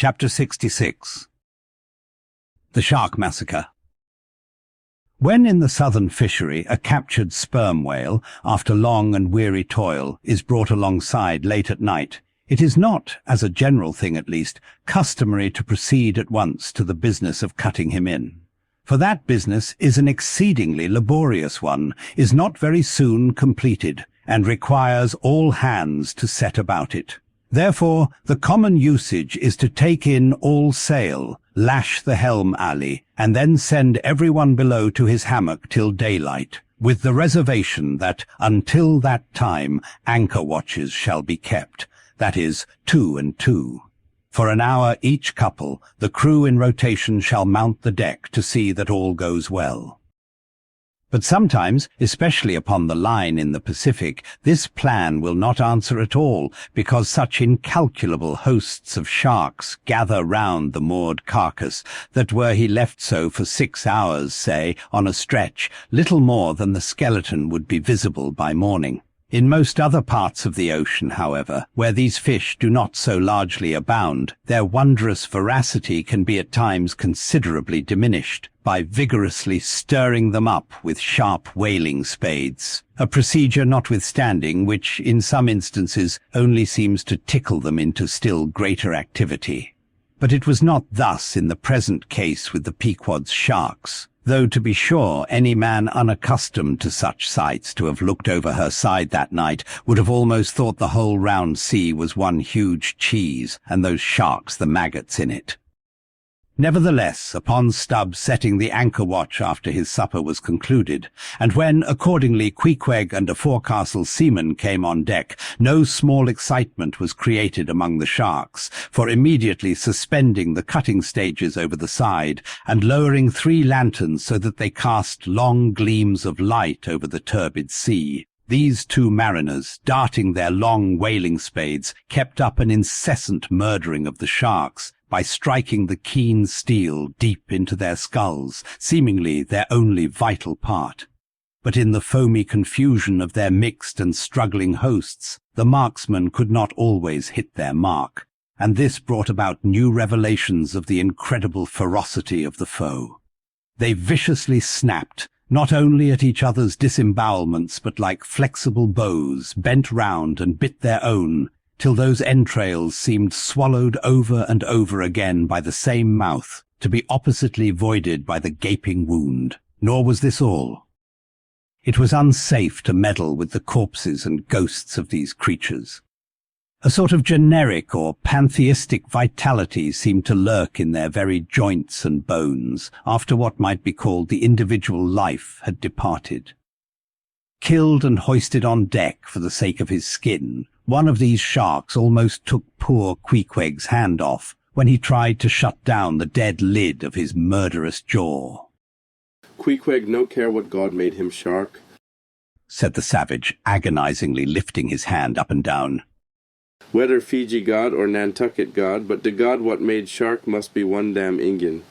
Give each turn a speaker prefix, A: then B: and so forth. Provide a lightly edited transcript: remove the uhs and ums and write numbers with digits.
A: Chapter 66. The Shark Massacre. When in the southern fishery a captured sperm whale, after long and weary toil, is brought alongside late at night, it is not, as a general thing at least, customary to proceed at once to the business of cutting him in. For that business is an exceedingly laborious one, is not very soon completed, and requires all hands to set about it. Therefore, the common usage is to take in all sail, lash the helm alley, and then send everyone below to his hammock till daylight, with the reservation that, until that time, anchor watches shall be kept, that is, 2 and 2. For an hour each couple, the crew in rotation shall mount the deck to see that all goes well. But sometimes, especially upon the line in the Pacific, this plan will not answer at all, because such incalculable hosts of sharks gather round the moored carcass that were he left so for 6 hours, say, on a stretch, little more than the skeleton would be visible by morning. In most other parts of the ocean, however, where these fish do not so largely abound, their wondrous voracity can be at times considerably diminished by vigorously stirring them up with sharp whaling spades, a procedure notwithstanding which, in some instances, only seems to tickle them into still greater activity. But it was not thus in the present case with the Pequod's sharks, though to be sure any man unaccustomed to such sights to have looked over her side that night would have almost thought the whole round sea was one huge cheese, and those sharks the maggots in it. Nevertheless, upon Stubbs setting the anchor watch after his supper was concluded, and when accordingly Queequeg and a forecastle seaman came on deck, no small excitement was created among the sharks, for immediately suspending the cutting stages over the side, and lowering 3 lanterns so that they cast long gleams of light over the turbid sea, these 2 mariners, darting their long whaling spades, kept up an incessant murdering of the sharks, by striking the keen steel deep into their skulls, seemingly their only vital part. But in the foamy confusion of their mixed and struggling hosts, the marksmen could not always hit their mark, and this brought about new revelations of the incredible ferocity of the foe. They viciously snapped, not only at each other's disembowelments, but like flexible bows, bent round and bit their own, till those entrails seemed swallowed over and over again by the same mouth, to be oppositely voided by the gaping wound. Nor was this all. It was unsafe to meddle with the corpses and ghosts of these creatures. A sort of generic or pantheistic vitality seemed to lurk in their very joints and bones, after what might be called the individual life had departed. Killed and hoisted on deck for the sake of his skin, one of these sharks almost took poor Queequeg's hand off when he tried to shut down the dead lid of his murderous jaw.
B: "Queequeg no care what God made him shark,"
A: said the savage, agonizingly lifting his hand up and down.
B: "Whether Fiji God or Nantucket God, but the God what made shark must be one damn Ingian."